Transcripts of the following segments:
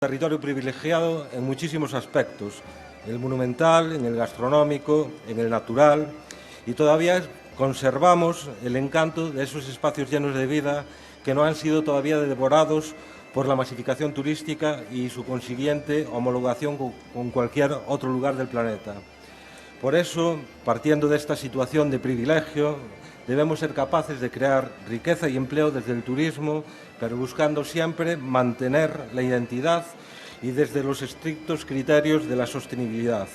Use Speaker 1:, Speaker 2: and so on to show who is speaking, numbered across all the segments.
Speaker 1: Territorio privilegiado en muchísimos aspectos, en el monumental, en el gastronómico, en el natural, y todavía conservamos el encanto de esos espacios llenos de vida que no han sido todavía devorados por la masificación turística y su consiguiente homologación con cualquier otro lugar del planeta. Por eso, partiendo de esta situación de privilegio, debemos ser capaces de crear riqueza y empleo desde el turismo, pero buscando siempre mantener la identidad y desde los estrictos criterios de la sostenibilidad.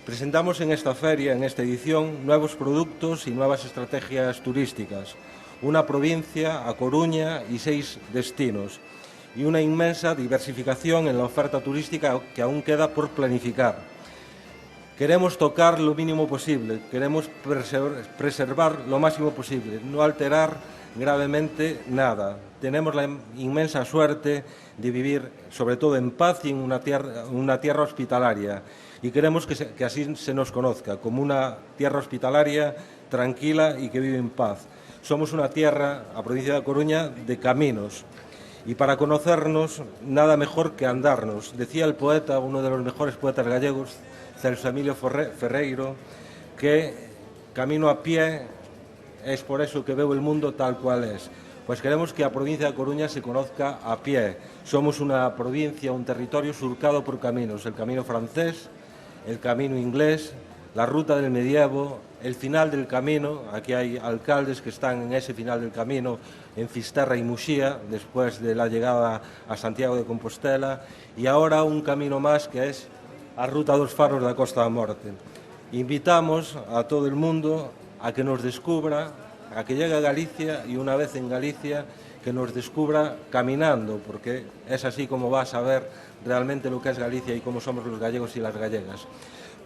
Speaker 1: Presentamos en esta feria, en esta edición, nuevos productos y nuevas estrategias turísticas, una provincia, A Coruña, y 6 destinos, y una inmensa diversificación en la oferta turística que aún queda por planificar. Queremos tocar lo mínimo posible, queremos preservar lo máximo posible, no alterar gravemente nada. Tenemos la inmensa suerte de vivir, sobre todo en paz y en una tierra hospitalaria. Y queremos que así se nos conozca, como una tierra hospitalaria tranquila y que vive en paz. Somos una tierra, la provincia de A Coruña, de caminos. Y para conocernos, nada mejor que andarnos. Decía el poeta, uno de los mejores poetas gallegos, Celso Emilio Ferreiro, que camino a pie es por eso que veo el mundo tal cual es. Pues queremos que la provincia de Coruña se conozca a pie. Somos una provincia, un territorio surcado por caminos. El camino francés, el camino inglés, la ruta del medievo, el final del camino. Aquí hay alcaldes que están en ese final del camino, en Fisterra y Muxía, después de la llegada a Santiago de Compostela. Y ahora un camino más que es a Ruta dos Faros da Costa da Morte. Invitamos a todo el mundo a que nos descubra, a que llegue a Galicia y una vez en Galicia que nos descubra caminando, porque es así como va a saber realmente lo que es Galicia y cómo somos los gallegos y las gallegas.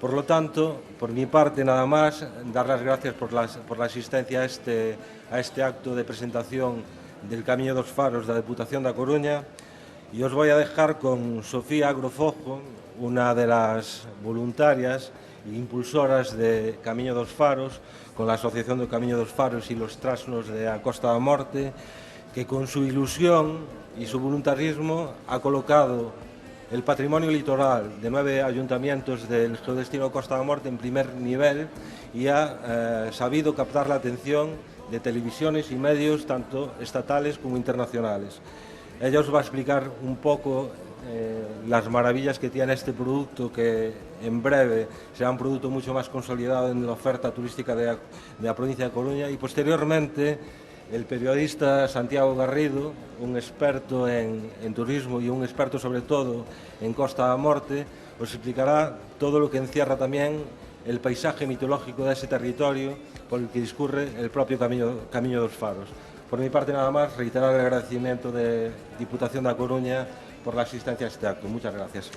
Speaker 1: Por lo tanto, por mi parte nada más, dar las gracias por la asistencia a este acto de presentación del Camiño dos Faros da Deputación da Coruña. Y os voy a dejar con Sofía Agrofojo, una de las voluntarias e impulsoras de Camiño dos Faros, con la Asociación do Camiño dos Faros y los trasnos de A Costa da Morte, que con su ilusión y su voluntarismo ha colocado el patrimonio litoral de 9 ayuntamientos del geodestino Costa da Morte en primer nivel y ha sabido captar la atención de televisiones y medios tanto estatales como internacionales. Ella os va a explicar un poco las maravillas que tiene este producto, que en breve será un producto mucho más consolidado en la oferta turística de la provincia de Coruña, y posteriormente el periodista Santiago Garrido, un experto en turismo y un experto sobre todo en Costa da Morte, os explicará todo lo que encierra también el paisaje mitológico de ese territorio por el que discurre el propio Camiño dos Faros. Por mi parte nada más, reiterar el agradecimiento de Diputación da Coruña por la asistencia a este acto. Muchas gracias.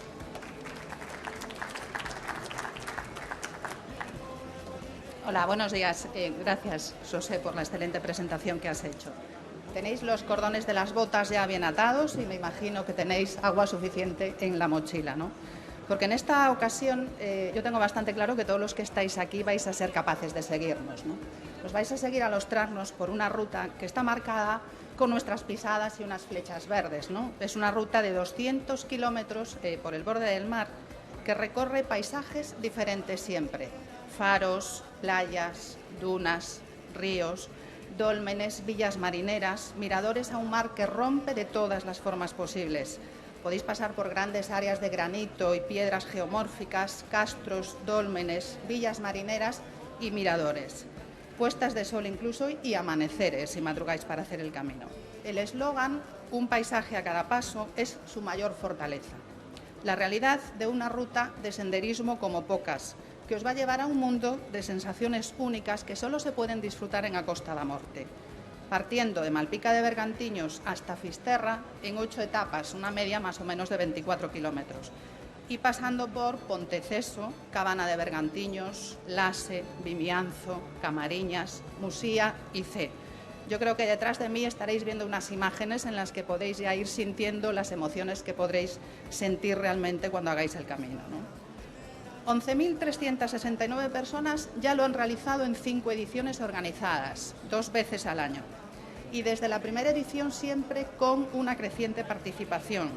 Speaker 2: Hola, buenos días. Gracias, José, por la excelente presentación que has hecho. Tenéis los cordones de las botas ya bien atados y me imagino que tenéis agua suficiente en la mochila, ¿no? Porque en esta ocasión yo tengo bastante claro que todos los que estáis aquí vais a ser capaces de seguirnos, ¿no? Os vais a seguir a los trasnos por una ruta que está marcada con nuestras pisadas y unas flechas verdes, ¿no? Es una ruta de 200 kilómetros por el borde del mar que recorre paisajes diferentes siempre. Faros, playas, dunas, ríos, dólmenes, villas marineras, miradores a un mar que rompe de todas las formas posibles. Podéis pasar por grandes áreas de granito y piedras geomórficas, castros, dólmenes, villas marineras y miradores. Puestas de sol incluso y amaneceres si madrugáis para hacer el camino. El eslogan, un paisaje a cada paso, es su mayor fortaleza. La realidad de una ruta de senderismo como pocas, que os va a llevar a un mundo de sensaciones únicas que solo se pueden disfrutar en A Costa da Morte. Partiendo de Malpica de Bergantiños hasta Fisterra en 8 etapas, una media más o menos de 24 kilómetros. Y pasando por Ponteceso, Cabana de Bergantiños, Lase, Vimianzo, Camariñas, Musía y Cee. Yo creo que detrás de mí estaréis viendo unas imágenes en las que podéis ya ir sintiendo las emociones que podréis sentir realmente cuando hagáis el camino, ¿no? 11.369 personas ya lo han realizado en 5 ediciones organizadas, 2 veces al año. Y desde la primera edición siempre con una creciente participación.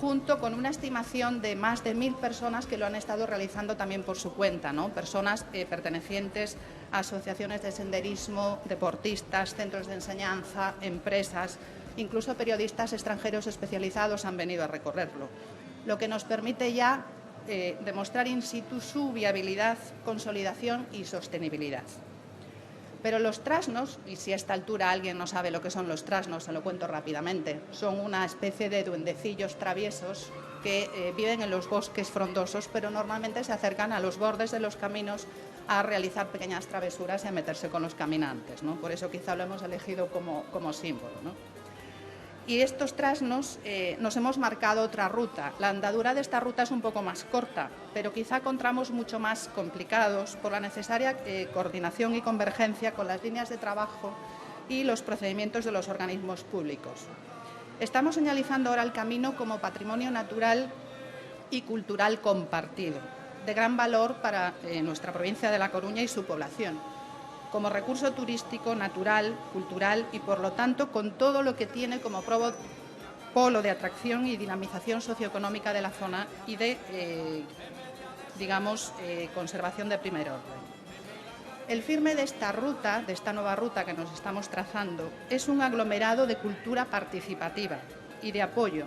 Speaker 2: junto con una estimación de más de 1.000 personas que lo han estado realizando también por su cuenta, ¿no? Personas pertenecientes a asociaciones de senderismo, deportistas, centros de enseñanza, empresas, incluso periodistas extranjeros especializados han venido a recorrerlo, lo que nos permite ya demostrar in situ su viabilidad, consolidación y sostenibilidad. Pero los trasnos, y si a esta altura alguien no sabe lo que son los trasnos, se lo cuento rápidamente, son una especie de duendecillos traviesos que viven en los bosques frondosos, pero normalmente se acercan a los bordes de los caminos a realizar pequeñas travesuras y a meterse con los caminantes, ¿no? Por eso quizá lo hemos elegido como símbolo, ¿no? Y estos trasnos nos hemos marcado otra ruta. La andadura de esta ruta es un poco más corta, pero quizá encontramos mucho más complicados por la necesaria coordinación y convergencia con las líneas de trabajo y los procedimientos de los organismos públicos. Estamos señalizando ahora el camino como patrimonio natural y cultural compartido, de gran valor para nuestra provincia de La Coruña y su población, como recurso turístico, natural, cultural y, por lo tanto, con todo lo que tiene como polo de atracción y dinamización socioeconómica de la zona y de, conservación de primer orden. El firme de esta ruta, de esta nueva ruta que nos estamos trazando, es un aglomerado de cultura participativa y de apoyo,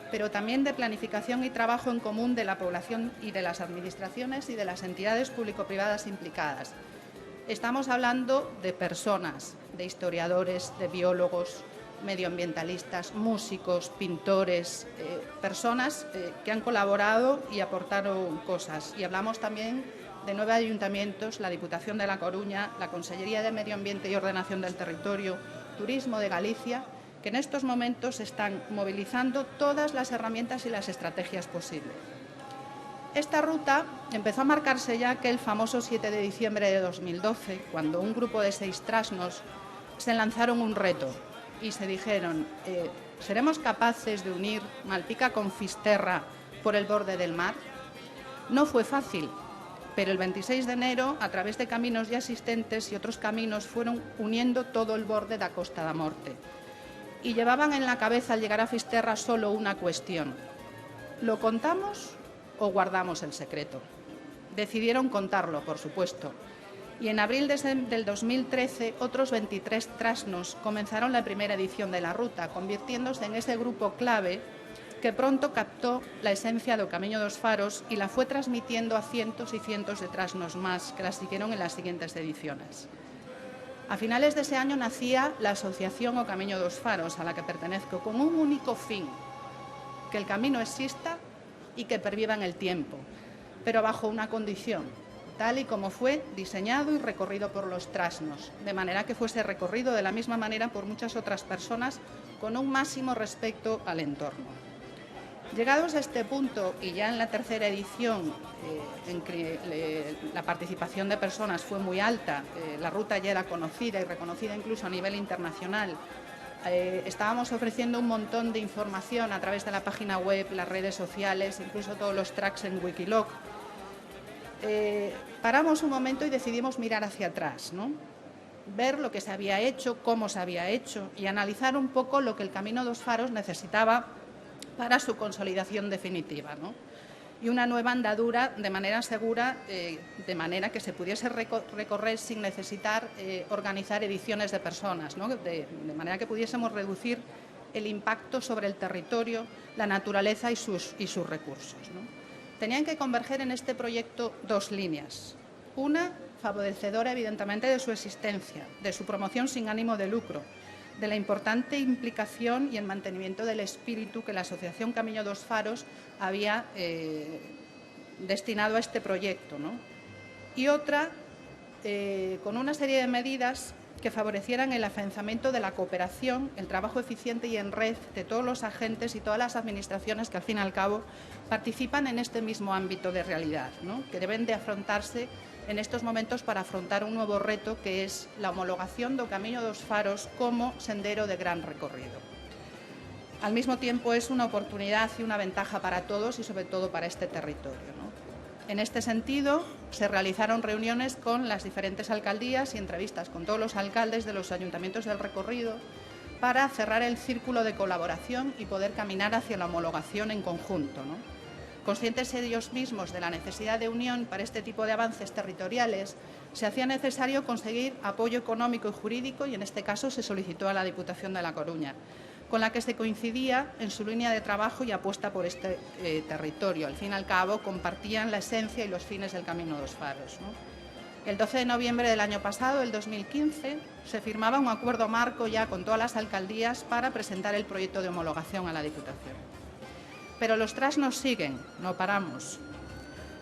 Speaker 2: pero también de planificación y trabajo en común de la población y de las administraciones y de las entidades público-privadas implicadas. Estamos hablando de personas, de historiadores, de biólogos, medioambientalistas, músicos, pintores, personas que han colaborado y aportaron cosas. Y hablamos también de 9 ayuntamientos, la Diputación de La Coruña, la Consellería de Medio Ambiente y Ordenación del Territorio, Turismo de Galicia, que en estos momentos están movilizando todas las herramientas y las estrategias posibles. Esta ruta empezó a marcarse ya aquel famoso 7 de diciembre de 2012, cuando un grupo de 6 trasnos se lanzaron un reto y se dijeron, ¿seremos capaces de unir Malpica con Fisterra por el borde del mar? No fue fácil, pero el 26 de enero, a través de caminos ya existentes y otros caminos, fueron uniendo todo el borde da Costa da Morte. Y llevaban en la cabeza al llegar a Fisterra solo una cuestión: ¿lo contamos o guardamos el secreto? Decidieron contarlo, por supuesto. Y en abril del 2013, otros 23 trasnos comenzaron la primera edición de la ruta, convirtiéndose en ese grupo clave que pronto captó la esencia do Camiño dos Faros y la fue transmitiendo a cientos y cientos de trasnos más que la siguieron en las siguientes ediciones. A finales de ese año nacía la Asociación O Camiño dos Faros, a la que pertenezco, con un único fin: que el camino exista y que perviva en el tiempo, pero bajo una condición, tal y como fue diseñado y recorrido por los trasnos, de manera que fuese recorrido de la misma manera por muchas otras personas con un máximo respeto al entorno. Llegados a este punto, y ya en la tercera edición, en que la participación de personas fue muy alta, la ruta ya era conocida y reconocida incluso a nivel internacional, estábamos ofreciendo un montón de información a través de la página web, las redes sociales, incluso todos los tracks en Wikiloc. Paramos un momento y decidimos mirar hacia atrás, ¿no? Ver lo que se había hecho, cómo se había hecho y analizar un poco lo que el Camino dos Faros necesitaba para su consolidación definitiva, ¿no? Y una nueva andadura de manera segura, de manera que se pudiese recorrer sin necesitar organizar ediciones de personas, ¿no? De manera que pudiésemos reducir el impacto sobre el territorio, la naturaleza y sus recursos, ¿no? Tenían que converger en este proyecto 2 líneas. Una, favorecedora evidentemente de su existencia, de su promoción sin ánimo de lucro, de la importante implicación y el mantenimiento del espíritu que la Asociación Camiño dos Faros había destinado a este proyecto, ¿no? Y otra, con una serie de medidas que favorecieran el afianzamiento de la cooperación, el trabajo eficiente y en red de todos los agentes y todas las administraciones que, al fin y al cabo, participan en este mismo ámbito de realidad, ¿no? Que deben de afrontarse en estos momentos para afrontar un nuevo reto, que es la homologación do Camiño dos Faros como sendero de gran recorrido. Al mismo tiempo es una oportunidad y una ventaja para todos y sobre todo para este territorio, ¿no? En este sentido, se realizaron reuniones con las diferentes alcaldías y entrevistas con todos los alcaldes de los ayuntamientos del recorrido para cerrar el círculo de colaboración y poder caminar hacia la homologación en conjunto, ¿no? Conscientes ellos mismos de la necesidad de unión para este tipo de avances territoriales, se hacía necesario conseguir apoyo económico y jurídico y en este caso se solicitó a la Diputación de La Coruña, con la que se coincidía en su línea de trabajo y apuesta por este territorio. Al fin y al cabo, compartían la esencia y los fines del Camino dos Faros, ¿no? El 12 de noviembre del año pasado, el 2015, se firmaba un acuerdo marco ya con todas las alcaldías para presentar el proyecto de homologación a la Diputación. Pero los trasnos siguen, no paramos.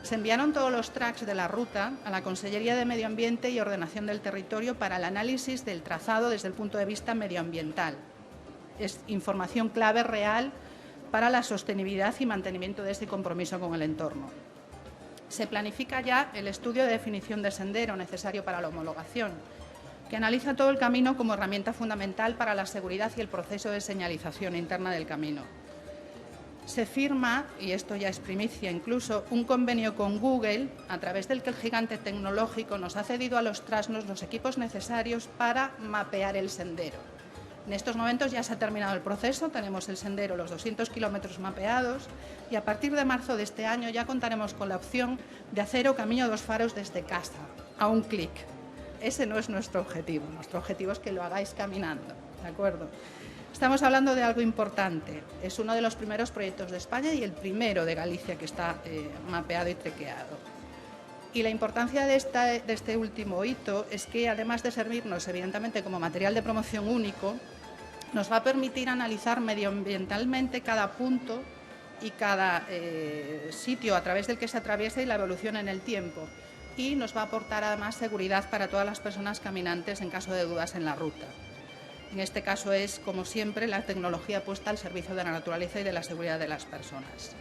Speaker 2: Se enviaron todos los tracks de la ruta a la Consellería de Medio Ambiente y Ordenación del Territorio para el análisis del trazado desde el punto de vista medioambiental. Es información clave real para la sostenibilidad y mantenimiento de este compromiso con el entorno. Se planifica ya el estudio de definición de sendero necesario para la homologación, que analiza todo el camino como herramienta fundamental para la seguridad y el proceso de señalización interna del camino. Se firma, y esto ya es primicia incluso, un convenio con Google, a través del que el gigante tecnológico nos ha cedido a los trasnos los equipos necesarios para mapear el sendero. En estos momentos ya se ha terminado el proceso, tenemos el sendero, los 200 kilómetros mapeados, y a partir de marzo de este año ya contaremos con la opción de hacer o Camino dos Faros desde casa, a un clic. Ese no es nuestro objetivo es que lo hagáis caminando, ¿de acuerdo? Estamos hablando de algo importante. Es uno de los primeros proyectos de España y el primero de Galicia que está mapeado y trequeado. Y la importancia de este último hito es que, además de servirnos, evidentemente, como material de promoción único, nos va a permitir analizar medioambientalmente cada punto y cada sitio a través del que se atraviesa y la evolución en el tiempo. Y nos va a aportar, además, seguridad para todas las personas caminantes en caso de dudas en la ruta. En este caso es, como siempre, la tecnología puesta al servicio de la naturaleza y de la seguridad de las personas.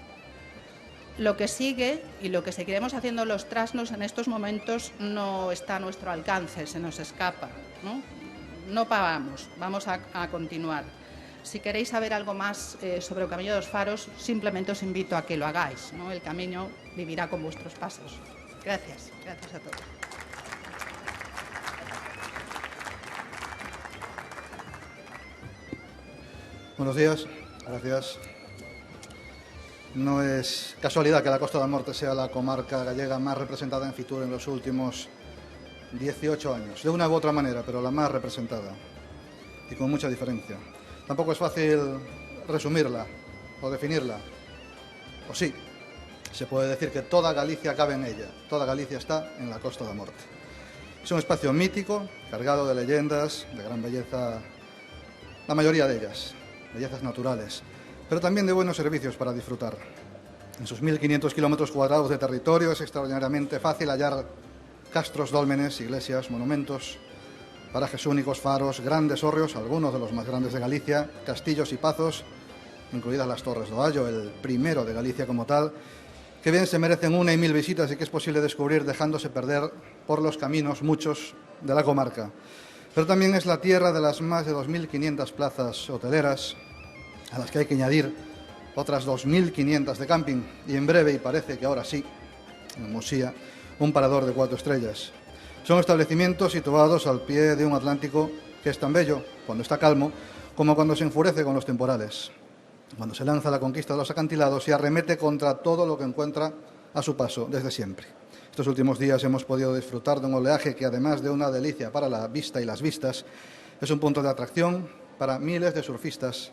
Speaker 2: Lo que sigue y lo que seguiremos haciendo los trasnos en estos momentos no está a nuestro alcance, se nos escapa, ¿no? No paramos, vamos a continuar. Si queréis saber algo más sobre el Camino dos Faros, simplemente os invito a que lo hagáis, ¿no? El camino vivirá con vuestros pasos. Gracias, gracias a todos.
Speaker 3: Buenos días, gracias. No es casualidad que la Costa da Morte sea la comarca gallega más representada en Fitur en los últimos 18 años, de una u otra manera, pero la más representada y con mucha diferencia. Tampoco es fácil resumirla o definirla, o sí, se puede decir que toda Galicia cabe en ella, toda Galicia está en la Costa da Morte. Es un espacio mítico, cargado de leyendas, de gran belleza, la mayoría de ellas, bellezas naturales, pero también de buenos servicios para disfrutar. En sus 1.500 kilómetros cuadrados de territorio es extraordinariamente fácil hallar castros, dólmenes, iglesias, monumentos, parajes únicos, faros, grandes hórreos, algunos de los más grandes de Galicia, castillos y pazos, incluidas las Torres do Allo, el primero de Galicia como tal, que bien se merecen 1 y 1000 visitas y que es posible descubrir dejándose perder por los caminos muchos de la comarca. Pero también es la tierra de las más de 2.500 plazas hoteleras, a las que hay que añadir otras 2.500 de camping y en breve, y parece que ahora sí, en Musía, un parador de 4 estrellas. Son establecimientos situados al pie de un Atlántico que es tan bello, cuando está calmo, como cuando se enfurece con los temporales, cuando se lanza a la conquista de los acantilados y arremete contra todo lo que encuentra a su paso desde siempre. Estos últimos días hemos podido disfrutar de un oleaje que, además de una delicia para la vista y las vistas, es un punto de atracción para miles de surfistas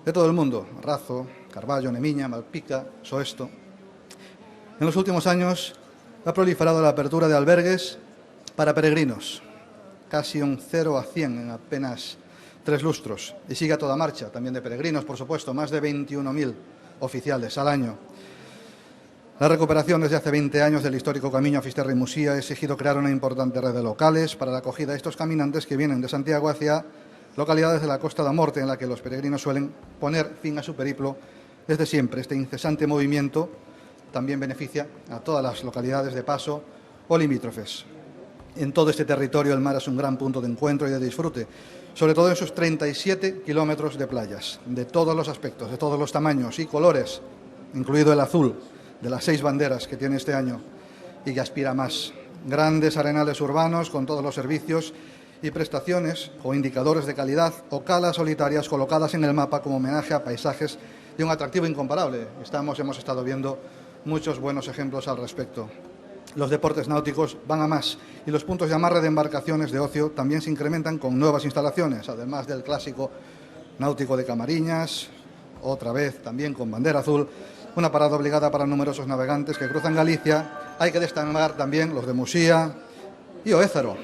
Speaker 3: de todo el mundo: Razo, Carballo, Nemiña, Malpica, Soesto. En los últimos años ha proliferado la apertura de albergues para peregrinos, casi un 0 a 100 en apenas 3 lustros, y sigue a toda marcha, también de peregrinos, por supuesto, más de 21.000 oficiales al año. La recuperación desde hace 20 años del histórico Camiño a Fisterra y Musía ha exigido crear una importante red de locales para la acogida de estos caminantes que vienen de Santiago hacia localidades de la Costa da Morte, en la que los peregrinos suelen poner fin a su periplo desde siempre. Este incesante movimiento también beneficia a todas las localidades de paso o limítrofes. En todo este territorio el mar es un gran punto de encuentro y de disfrute, sobre todo en sus 37 kilómetros de playas, de todos los aspectos, de todos los tamaños y colores, incluido el azul de las 6 banderas que tiene este año y que aspira más. Grandes arenales urbanos con todos los servicios y prestaciones o indicadores de calidad o calas solitarias colocadas en el mapa como homenaje a paisajes de un atractivo incomparable. Hemos estado viendo muchos buenos ejemplos al respecto. Los deportes náuticos van a más y los puntos de amarre de embarcaciones de ocio también se incrementan con nuevas instalaciones, además del clásico náutico de Camariñas, otra vez también con bandera azul, una parada obligada para numerosos navegantes que cruzan Galicia. Hay que destacar también los de Musía y Oézaro,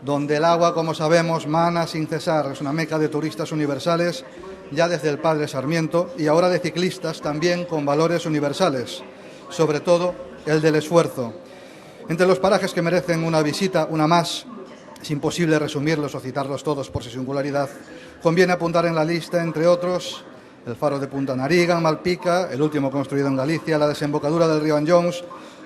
Speaker 3: donde el agua, como sabemos, mana sin cesar. Es una meca de turistas universales ya desde el padre Sarmiento y ahora de ciclistas también con valores universales, sobre todo el del esfuerzo. Entre los parajes que merecen una visita, una más, es imposible resumirlos o citarlos todos por su singularidad. Conviene apuntar en la lista, entre otros, el faro de Punta Nariga, en Malpica, el último construido en Galicia, la desembocadura del río Anllóns,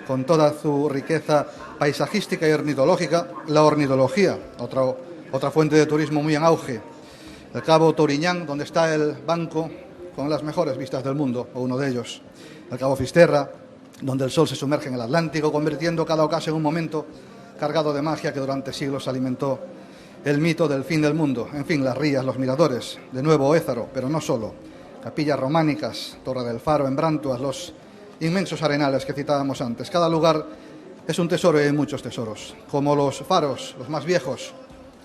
Speaker 3: con toda su riqueza paisajística y ornitológica, la ornitología, otra fuente de turismo muy en auge, el Cabo Touriñán, donde está el banco con las mejores vistas del mundo, o uno de ellos, el Cabo Fisterra, donde el sol se sumerge en el Atlántico, convirtiendo cada ocaso en un momento cargado de magia que durante siglos alimentó el mito del fin del mundo. En fin, las rías, los miradores, de nuevo Oézaro, pero no solo, capillas románicas, Torre del Faro, en Brantuas, los inmensos arenales que citábamos antes. Cada lugar es un tesoro y hay muchos tesoros, como los faros, los más viejos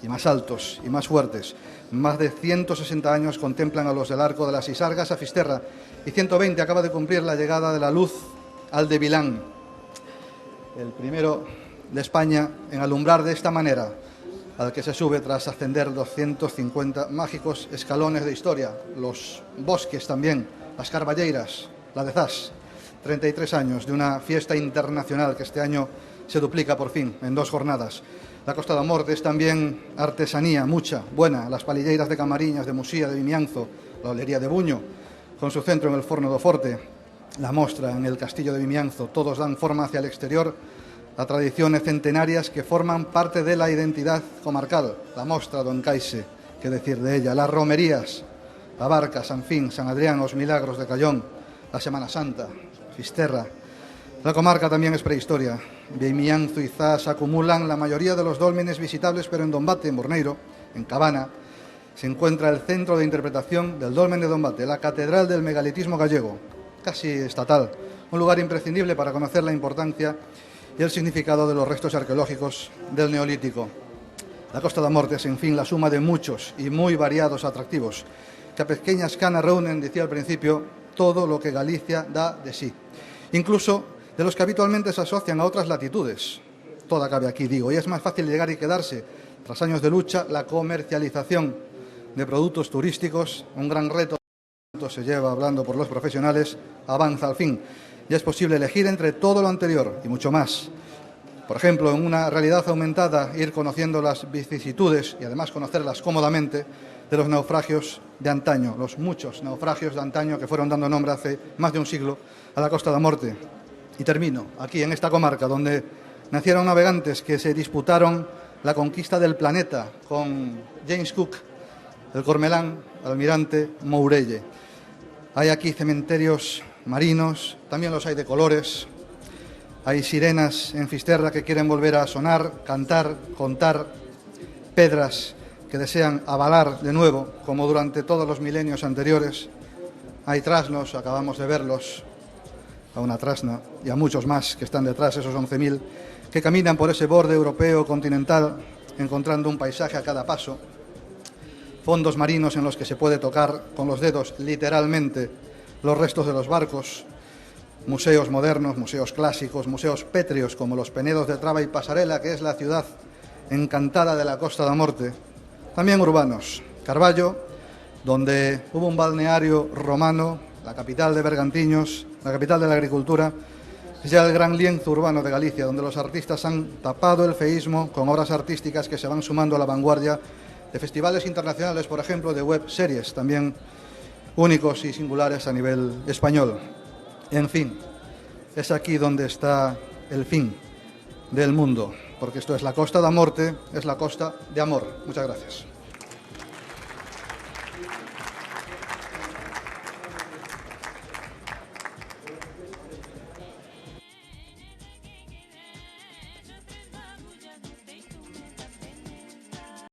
Speaker 3: y más altos y más fuertes. Más de 160 años contemplan a los del Arco de las Sisargas a Fisterra y 120 acaba de cumplir la llegada de la luz al de Vilán, el primero de España en alumbrar de esta manera, al que se sube tras ascender 250 mágicos escalones de historia. Los bosques también, las carballeiras, la de Zas. 33 años de una fiesta internacional que este año se duplica por fin en 2 jornadas. La Costa da Morte es también artesanía, mucha, buena. Las palilleiras de Camariñas, de Musía, de Vimianzo, la olería de Buño, con su centro en el Forno do Forte, la mostra en el Castillo de Vimianzo, todos dan forma hacia el exterior a tradiciones centenarias que forman parte de la identidad comarcal. La mostra do Encaise, qué decir de ella, las romerías, la Barca, San Fin, San Adrián, los Milagros de Cayón, la Semana Santa, Fisterra. La comarca también es prehistoria. Vimianzo y Zas acumulan la mayoría de los dólmenes visitables, pero en Dombate, en Borneiro, en Cabana, se encuentra el centro de interpretación del dolmen de Dombate, la catedral del megalitismo gallego, casi estatal, un lugar imprescindible para conocer la importancia y el significado de los restos arqueológicos del Neolítico. La Costa da Morte es, en fin, la suma de muchos y muy variados atractivos, que a pequeña escala reúnen, decía al principio, todo lo que Galicia da de sí, incluso de los que habitualmente se asocian a otras latitudes. Toda cabe aquí, digo, y es más fácil llegar y quedarse. Tras años de lucha, la comercialización de productos turísticos, un gran reto se lleva hablando por los profesionales, avanza al fin. Ya es posible elegir entre todo lo anterior y mucho más. Por ejemplo, en una realidad aumentada, ir conociendo las vicisitudes y además conocerlas cómodamente de los naufragios de antaño, los muchos naufragios de antaño que fueron dando nombre hace más de un siglo a la Costa da Morte. Y termino aquí, en esta comarca, donde nacieron navegantes que se disputaron la conquista del planeta con James Cook, el Cormelán, almirante Mourelle. Hay aquí cementerios marinos, también los hay de colores. Hay sirenas en Fisterra que quieren volver a sonar, cantar, contar, pedras que desean avalar de nuevo, como durante todos los milenios anteriores. Hay trasnos, acabamos de verlos, a una trasna y a muchos más que están detrás, esos 11.000, que caminan por ese borde europeo continental, encontrando un paisaje a cada paso. Fondos marinos en los que se puede tocar con los dedos, literalmente, los restos de los barcos. Museos modernos, museos clásicos, museos pétreos como los Penedos de Traba y Pasarela, que es la ciudad encantada de la Costa da Morte. También urbanos. Carballo, donde hubo un balneario romano, la capital de Bergantiños, la capital de la agricultura, es ya el gran lienzo urbano de Galicia, donde los artistas han tapado el feísmo con obras artísticas que se van sumando a la vanguardia de festivales internacionales, por ejemplo, de web series, también únicos y singulares a nivel español. En fin, es aquí donde está el fin del mundo, porque esto es la Costa da Morte, es la costa de amor. Muchas gracias.